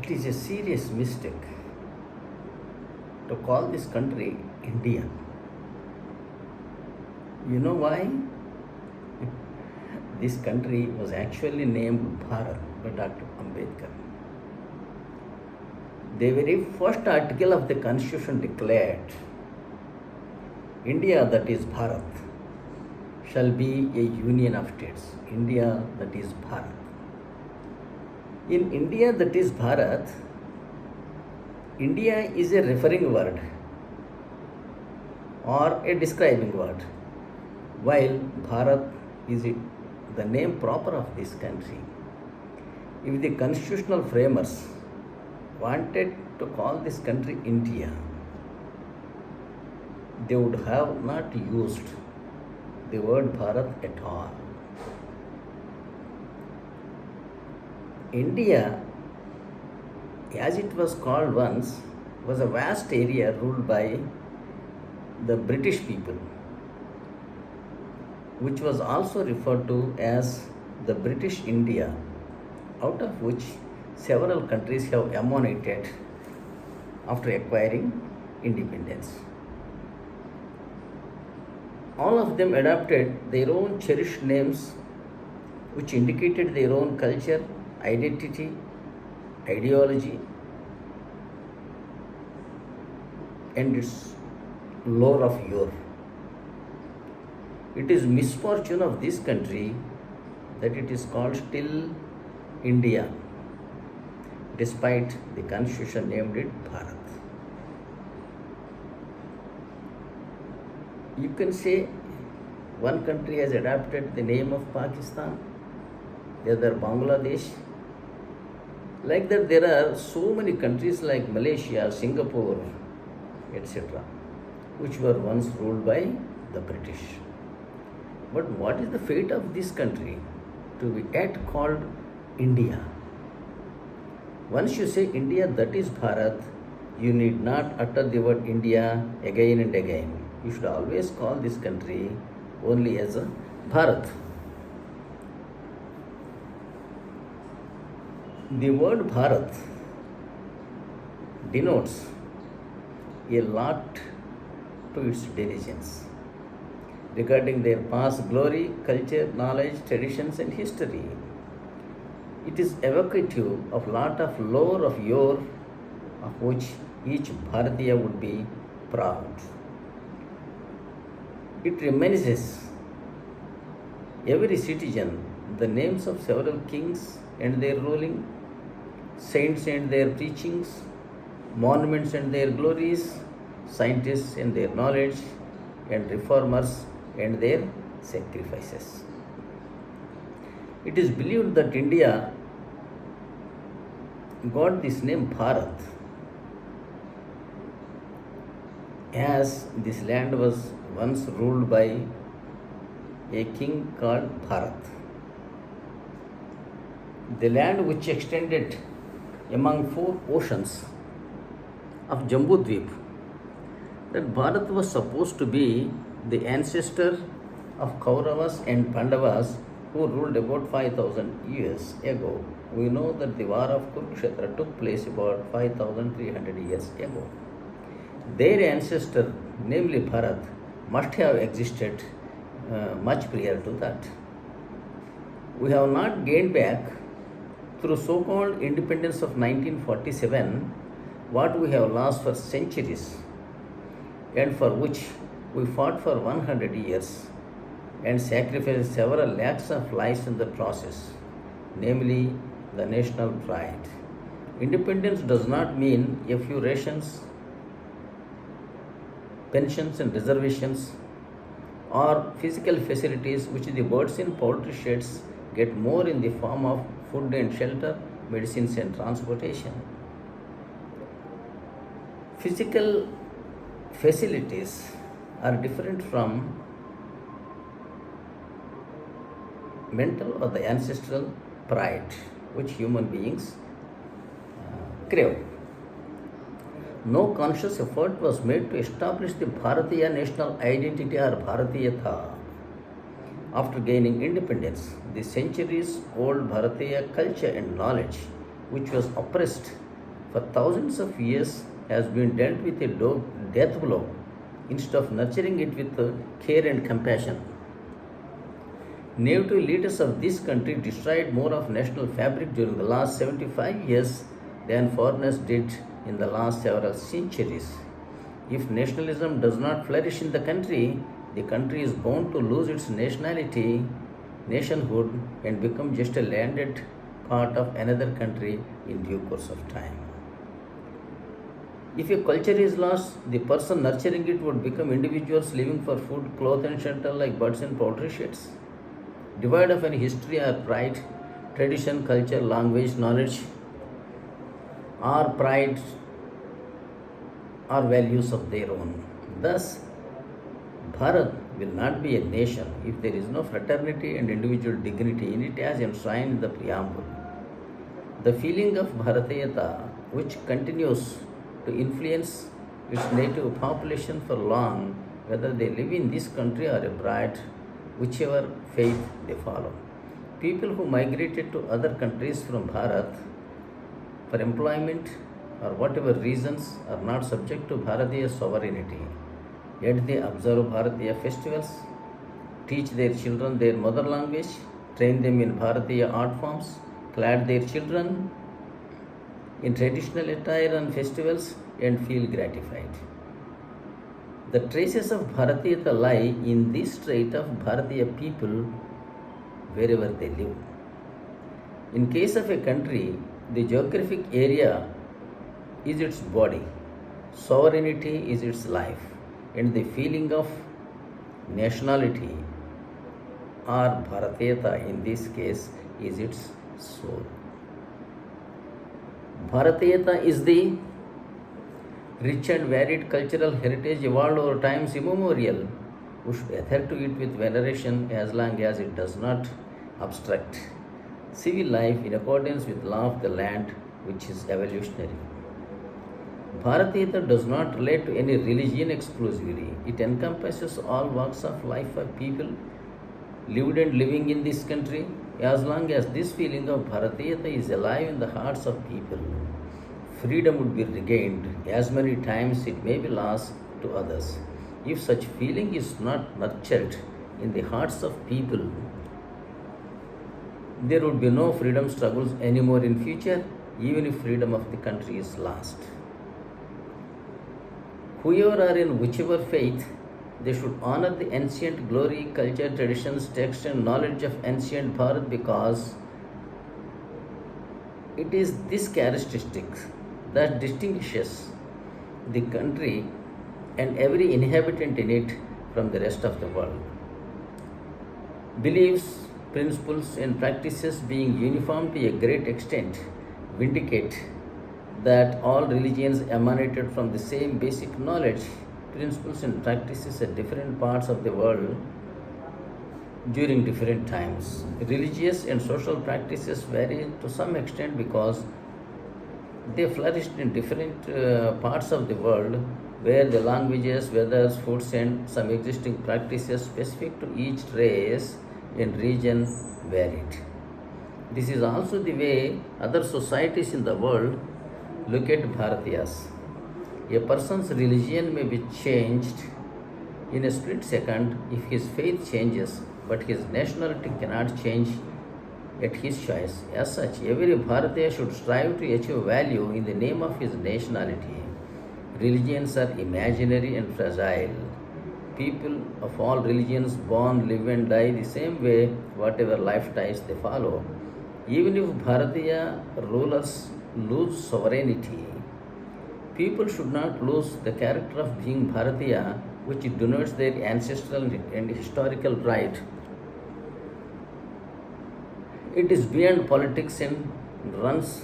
It is a serious mistake to call this country India. You know why? This country was actually named Bharat by Dr. Ambedkar. The very first article of the Constitution declared India, that is Bharat, shall be a union of states. India, that is Bharat. In India, that is Bharat, India is a referring word or a describing word, while Bharat is the name proper of this country. If the constitutional framers wanted to call this country India, they would have not used the word Bharat at all. India, as it was called once, was a vast area ruled by the British people, which was also referred to as the British India, out of which several countries have emanated after acquiring independence. All of them adopted their own cherished names, which indicated their own culture, identity, ideology, and its lore of yore. It is misfortune of this country that it is called still India, despite the constitution named it Bharat. You can say one country has adopted the name of Pakistan, the other Bangladesh. Like that, there are so many countries like Malaysia, Singapore, etc., which were once ruled by the British. But what is the fate of this country to be yet called India? Once you say India, that is Bharat, you need not utter the word India again and again. You should always call this country only as a Bharat. The word Bharat denotes a lot to its denizens regarding their past glory, culture, knowledge, traditions, and history. It is evocative of lot of lore of yore, of which each Bharatiya would be proud. It reminisces every citizen the names of several kings and their ruling, saints and their preachings, monuments and their glories, scientists and their knowledge, and reformers and their sacrifices. It is believed that India got this name Bharat as this land was once ruled by a king called Bharat. The land which extended among four oceans of Jambudvip, that Bharat was supposed to be the ancestor of Kauravas and Pandavas who ruled about 5,000 years ago. We know that the war of Kurukshetra took place about 5,300 years ago. Their ancestor, namely Bharat, must have existed much prior to that. We have not gained back through so-called independence of 1947 what we have lost for centuries and for which we fought for 100 years and sacrificed several lakhs of lives in the process, namely the national pride. Independence does not mean a few rations, pensions and reservations, or physical facilities which the birds in poultry sheds get more in the form of food and shelter, medicines and transportation. Physical facilities are different from mental or the ancestral pride which human beings crave. No conscious effort was made to establish the Bharatiya national identity or Bharatiyatha. After gaining independence, the centuries old Bharatiya culture and knowledge, which was oppressed for thousands of years has been dealt with a death blow instead of nurturing it with care and compassion. Native leaders of this country destroyed more of national fabric during the last 75 years than foreigners did in the last several centuries. If nationalism does not flourish in the country is bound to lose its nationhood, and become just a landed part of another country in due course of time. If a culture is lost, the person nurturing it would become individuals living for food, cloth, and shelter like birds in poultry sheds. Devoid of any history or pride, tradition, culture, language, knowledge, or pride or values of their own. Thus, Bharat will not be a nation if there is no fraternity and individual dignity in it as enshrined in the preamble. The feeling of Bharatiyata, which continues to influence its native population for long, whether they live in this country or abroad, whichever faith they follow. People who migrated to other countries from Bharat for employment or whatever reasons are not subject to Bharatiya sovereignty. Yet they observe Bharatiya festivals, teach their children their mother language, train them in Bharatiya art forms, clad their children in traditional attire on festivals, and feel gratified. The traces of Bharatiyata lie in this trait of Bharatiya people wherever they live. In case of a country, the geographic area is its body, sovereignty is its life, and the feeling of nationality or Bharatiyata in this case is its soul. Bharatiyata is the rich and varied cultural heritage evolved over times immemorial. We should adhere to it with veneration as long as it does not obstruct civil life in accordance with law of the land, which is evolutionary. Bharatiyata does not relate to any religion exclusively. It encompasses all walks of life of people lived and living in this country. As long as this feeling of Bharatiyata is alive in the hearts of people, freedom would be regained as many times it may be lost to others. If such feeling is not nurtured in the hearts of people, there would be no freedom struggles anymore in future, even if freedom of the country is lost. Whoever are in whichever faith, they should honor the ancient glory, culture, traditions, text, and knowledge of ancient Bharat because it is this characteristic that distinguishes the country and every inhabitant in it from the rest of the world. Beliefs, principles, and practices being uniform to a great extent vindicate that all religions emanated from the same basic knowledge, principles, and practices at different parts of the world during different times. Religious and social practices vary to some extent because they flourished in different parts of the world where the languages, weathers, foods, and some existing practices specific to each race and region varied. This is also the way other societies in the world look at Bharatiyas. A person's religion may be changed in a split second if his faith changes, but his nationality cannot change at his choice. As such, every Bharatiya should strive to achieve value in the name of his nationality. Religions are imaginary and fragile. People of all religions born, live, and die the same way, whatever life ties they follow. Even if Bharatiya rulers lose sovereignty, people should not lose the character of being Bharatiya, which denotes their ancestral and historical right. It is beyond politics and runs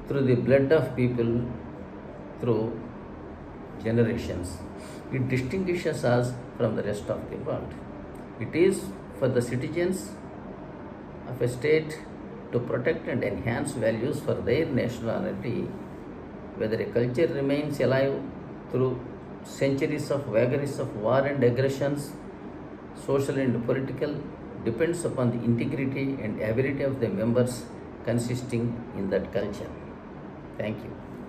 through the blood of people through generations. It distinguishes us from the rest of the world. It is for the citizens of a state to protect and enhance values for their nationality, whether a culture remains alive through centuries of vagaries of war and aggressions, social and political, depends upon the integrity and ability of the members consisting in that culture. Thank you.